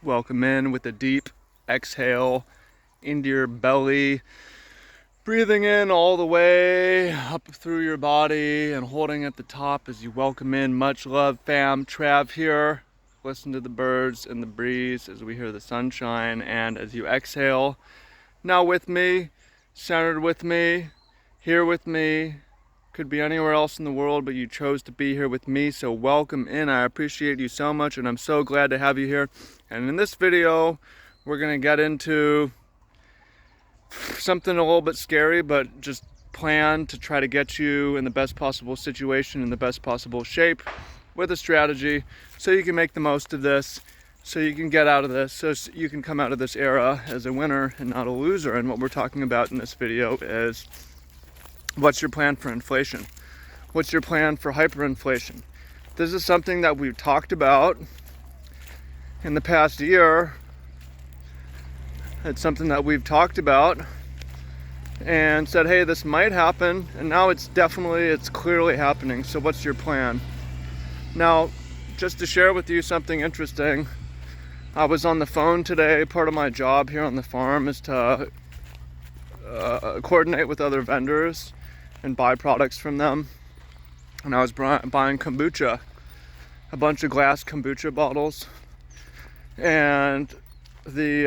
Welcome in with a deep exhale into your belly, breathing in all the way up through your body and holding at the top as you welcome in. Much love, fam. Trav here. Listen to the birds and the breeze as we hear the sunshine, and as you exhale, now with me, centered with me, here with me. Could be anywhere else in the world, but you chose to be here with me, so welcome in. I appreciate you so much, and I'm so glad to have you here. And in this video, we're gonna get into something a little bit scary, but just plan to try to get you in the best possible situation, in the best possible shape, with a strategy, so you can make the most of this, so you can get out of this, so you can come out of this era as a winner and not a loser. And what we're talking about in this video is, what's your plan for inflation? What's your plan for hyperinflation? This is something that we've talked about in the past year. It's something that we've talked about and said, hey, this might happen. And now it's clearly happening. So what's your plan? Now, just to share with you something interesting, I was on the phone today. Part of my job here on the farm is to coordinate with other vendors and buy products from them. And I was buying kombucha, a bunch of glass kombucha bottles, and they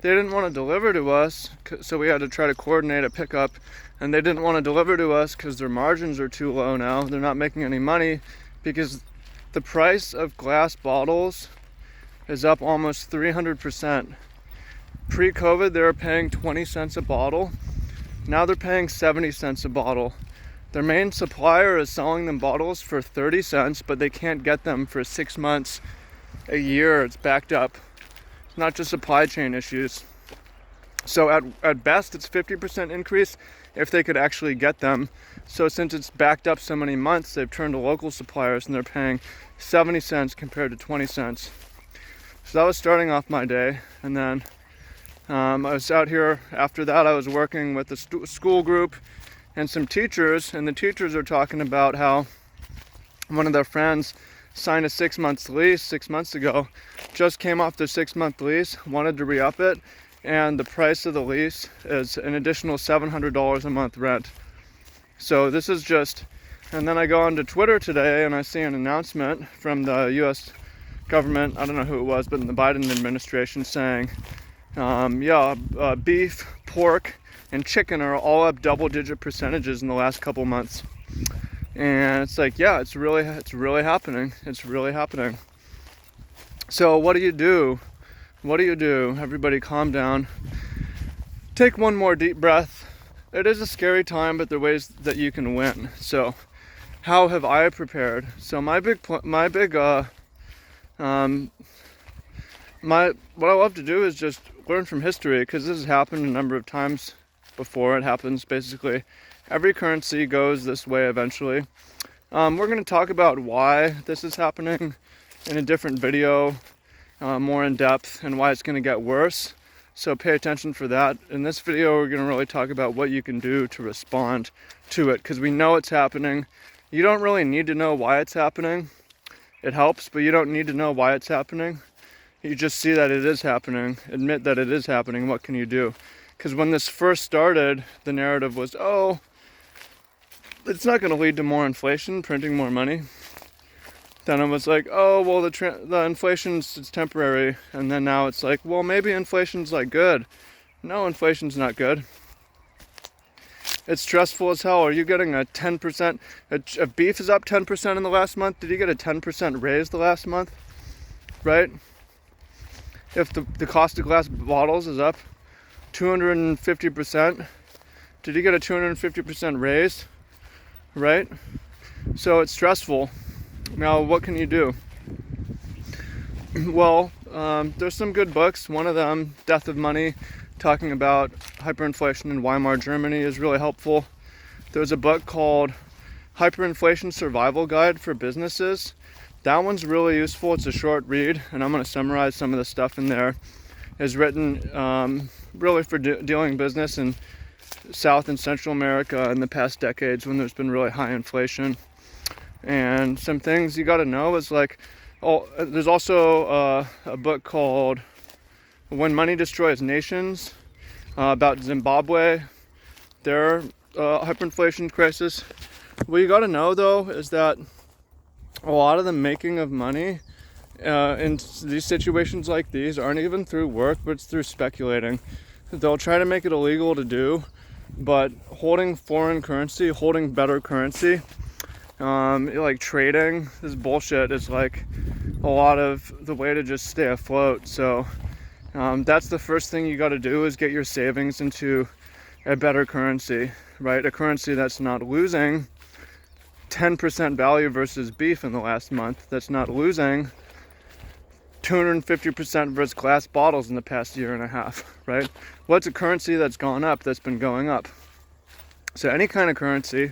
didn't want to deliver to us, so we had to try to coordinate a pickup. And they didn't want to deliver to us because their margins are too low now. They're not making any money because the price of glass bottles is up almost 300%. Pre-COVID, they were paying 20 cents a bottle. Now they're paying 70 cents a bottle. Their main supplier is selling them bottles for 30 cents, but they can't get them for 6 months, a year. It's backed up. It's not just supply chain issues. So at best, it's 50% increase if they could actually get them. So since it's backed up so many months, they've turned to local suppliers and they're paying 70 cents compared to 20 cents. So that was starting off my day. And then I was out here. After that, I was working with a school group and some teachers, and the teachers are talking about how one of their friends signed a 6-month lease 6 months ago, just came off their 6-month lease, wanted to re-up it, and the price of the lease is an additional $700 a month rent. So this is just, and then I go onto Twitter today and I see an announcement from the US government, I don't know who it was, but in the Biden administration, saying, beef, pork, and chicken are all up double-digit percentages in the last couple months. And it's like, yeah, it's really happening. It's really happening. So what do you do? What do you do? Everybody calm down. Take one more deep breath. It is a scary time, but there are ways that you can win. So how have I prepared? So what I love to do is just learn from history, because this has happened a number of times before. It happens basically every currency goes this way eventually. We're going to talk about why this is happening in a different video, more in depth, and why it's going to get worse. So pay attention for that. In this video, we're going to really talk about what you can do to respond to it, because we know it's happening. You don't really need to know why it's happening. It helps, but you don't need to know why it's happening. You just see that it is happening, admit that it is happening. What can you do? Because when this first started, the narrative was, oh, it's not going to lead to more inflation, printing more money. Then it was like, oh, well, the inflation's temporary. And then now it's like, well, maybe inflation's like good. No, inflation's not good. It's stressful as hell. Are you getting a 10%? A beef is up 10% in the last month. Did you get a 10% raise the last month? Right? If the cost of glass bottles is up 250%, did you get a 250% raise? Right? So it's stressful. Now, what can you do? Well, there's some good books. One of them, Death of Money, talking about hyperinflation in Weimar Germany, is really helpful. There's a book called Hyperinflation Survival Guide for Businesses. That one's really useful. It's a short read, and I'm going to summarize some of the stuff in there. It's written really for dealing business in South and Central America in the past decades when there's been really high inflation. And some things you got to know is like, oh, there's also a book called When Money Destroys Nations, about Zimbabwe, their hyperinflation crisis. What you got to know though is that a lot of the making of money in these situations like these aren't even through work, but it's through speculating. They'll try to make it illegal to do, but holding foreign currency, holding better currency, like trading, this bullshit is like a lot of the way to just stay afloat. So that's the first thing you got to do, is get your savings into a better currency, right? A currency that's not losing 10% value versus beef in the last month, that's not losing 250% versus glass bottles in the past year and a half, right? What's a currency that's gone up, that's been going up? So any kind of currency,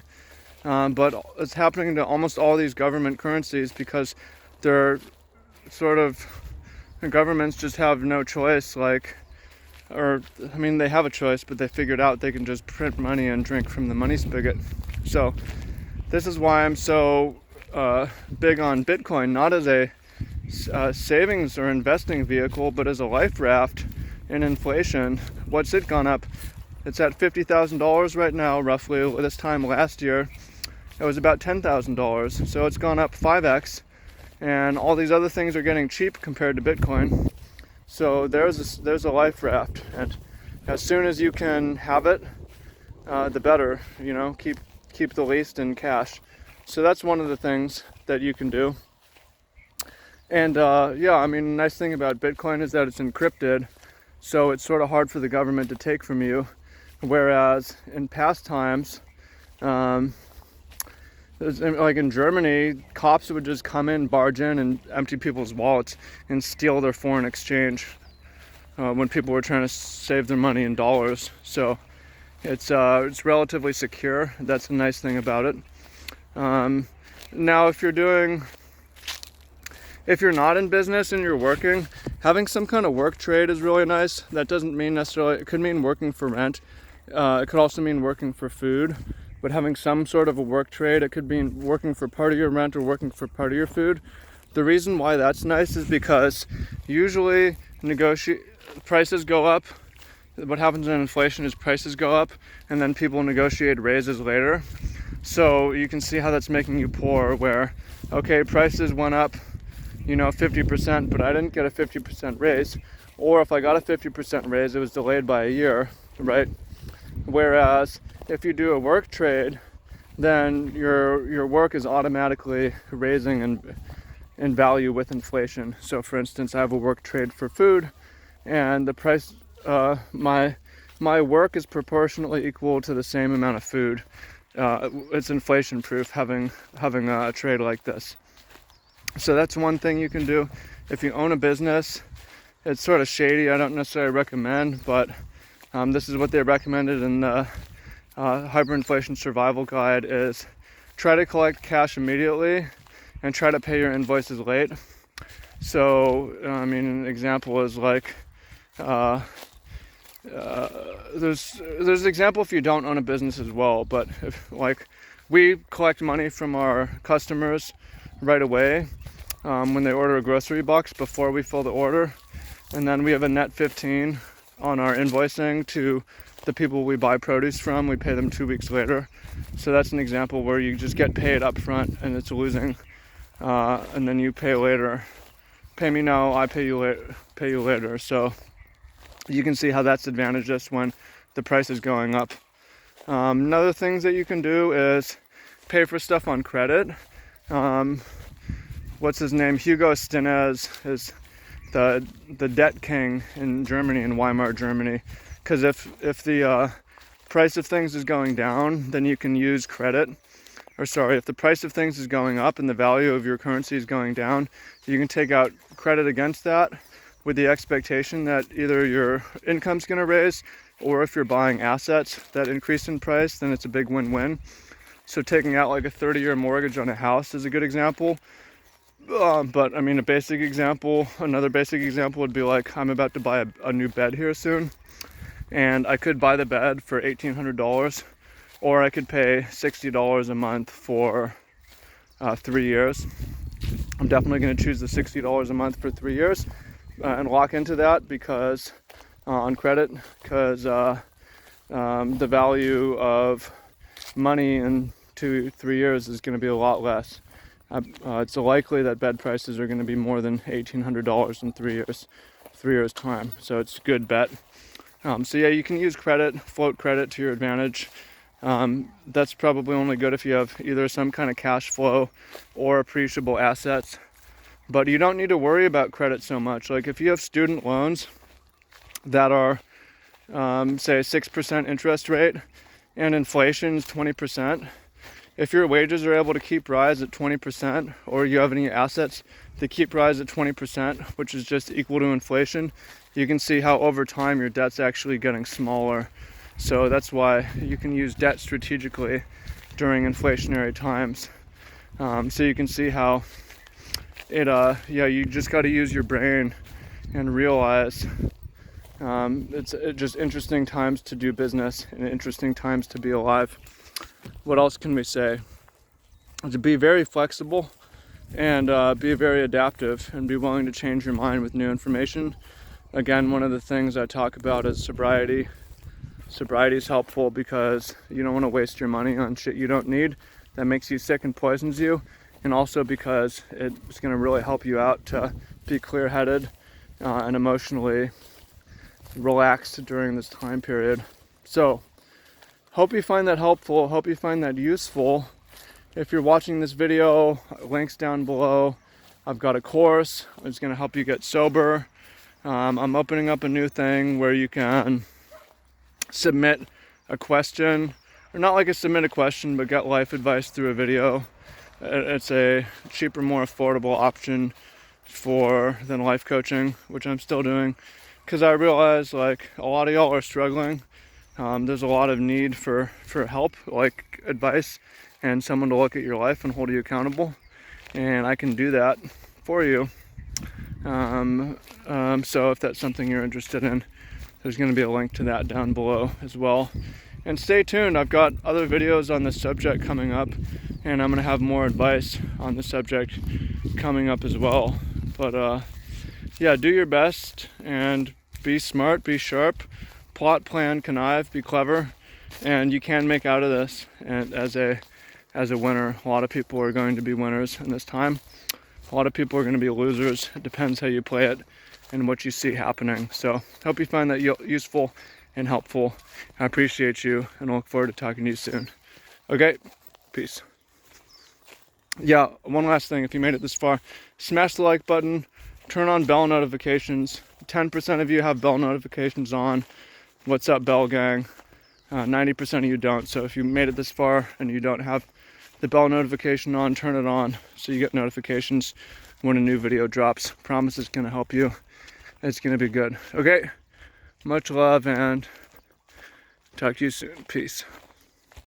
but it's happening to almost all these government currencies because they're sort of, the governments just have no choice, like, or I mean they have a choice, but they figured out they can just print money and drink from the money spigot. So this is why I'm so big on Bitcoin, not as a savings or investing vehicle, but as a life raft in inflation. What's it gone up? It's at $50,000 right now, roughly. This time last year, it was about $10,000. So it's gone up 5x, and all these other things are getting cheap compared to Bitcoin. So there's a life raft, and as soon as you can have it, the better. You know, keep the least in cash. So that's one of the things that you can do. And yeah, I mean, the nice thing about Bitcoin is that it's encrypted, so it's sort of hard for the government to take from you. Whereas in past times, like in Germany, cops would just come in, barge in, and empty people's wallets and steal their foreign exchange when people were trying to save their money in dollars. So it's relatively secure. That's a nice thing about it. Now, if you're not in business and you're working, having some kind of work trade is really nice. That doesn't mean necessarily, it could mean working for rent. It could also mean working for food, but having some sort of a work trade, it could mean working for part of your rent or working for part of your food. The reason why that's nice is because usually prices go up. What happens in inflation is prices go up, and then people negotiate raises later. So you can see how that's making you poor, where, okay, prices went up, 50%, but I didn't get a 50% raise. Or if I got a 50% raise, it was delayed by a year, right? Whereas if you do a work trade, then your work is automatically raising in value with inflation. So for instance, I have a work trade for food, and the price, my work is proportionally equal to the same amount of food. It's inflation proof having a trade like this. So that's one thing you can do. If you own a business, it's sort of shady. I don't necessarily recommend, but this is what they recommended in the hyperinflation survival guide, is try to collect cash immediately and try to pay your invoices late. So I mean, an example is like there's an example if you don't own a business as well, but if, like, we collect money from our customers right away when they order a grocery box before we fill the order, and then we have a net 15 on our invoicing to the people we buy produce from. We pay them 2 weeks later. So that's an example where you just get paid up front and it's losing, and then you pay later. Pay me now, I pay you later. So you can see how that's advantageous when the price is going up. Another things that you can do is pay for stuff on credit. What's his name? Hugo Stinnes is the debt king in Germany, in Weimar, Germany. Because if the price of things is going down, then you can use credit. Or sorry, if the price of things is going up and the value of your currency is going down, you can take out credit against that with the expectation that either your income's going to raise, or if you're buying assets that increase in price, then it's a big win-win. So taking out like a 30-year mortgage on a house is a good example. But I mean, another basic example would be like, I'm about to buy a new bed here soon, and I could buy the bed for $1,800, or I could pay $60 a month for 3 years. I'm definitely going to choose the $60 a month for 3 years and lock into that because on credit, because the value of money in 2-3 years is going to be a lot less. It's likely that bed prices are going to be more than $1,800 in 3 years time. So it's a good bet. So yeah, you can use credit, float credit to your advantage. That's probably only good if you have either some kind of cash flow or appreciable assets. But you don't need to worry about credit so much. Like if you have student loans that are, say, 6% interest rate and inflation is 20%, if your wages are able to keep rise at 20%, or you have any assets that keep rise at 20%, which is just equal to inflation, you can see how over time your debt's actually getting smaller. So that's why you can use debt strategically during inflationary times. So you can see how you just got to use your brain and realize it's just interesting times to do business and interesting times to be alive. What else can we say? To be very flexible and be very adaptive and be willing to change your mind with new information. Again, one of the things I talk about is sobriety. Sobriety is helpful because you don't want to waste your money on shit you don't need that makes you sick and poisons you, and also because it's going to really help you out to be clear-headed and emotionally relaxed during this time period. So hope you find that helpful, hope you find that useful. If you're watching this video, links down below. I've got a course. It's going to help you get sober. I'm opening up a new thing where you can submit a question, or not like submit a question, but get life advice through a video. It's a cheaper, more affordable option than life coaching, which I'm still doing, because I realize like a lot of y'all are struggling. There's a lot of need for help, like advice and someone to look at your life and hold you accountable, and I can do that for you. So if that's something you're interested in, there's going to be a link to that down below as well. And stay tuned, I've got other videos on this subject coming up, and I'm going to have more advice on the subject coming up as well. But yeah, do your best and be smart, be sharp, plot, plan, connive, be clever, and you can make out of this. And as a winner, a lot of people are going to be winners in this time. A lot of people are going to be losers. It depends how you play it and what you see happening. So hope you find that useful and helpful. I appreciate you, and I look forward to talking to you soon. Okay, peace. Yeah, one last thing. If you made it this far, smash the like button, turn on bell notifications. 10% of you have bell notifications on. What's up, bell gang? 90% of you don't. So if you made it this far and you don't have the bell notification on, turn it on so you get notifications when a new video drops. Promise it's going to help you. It's going to be good. Okay, much love and talk to you soon. Peace.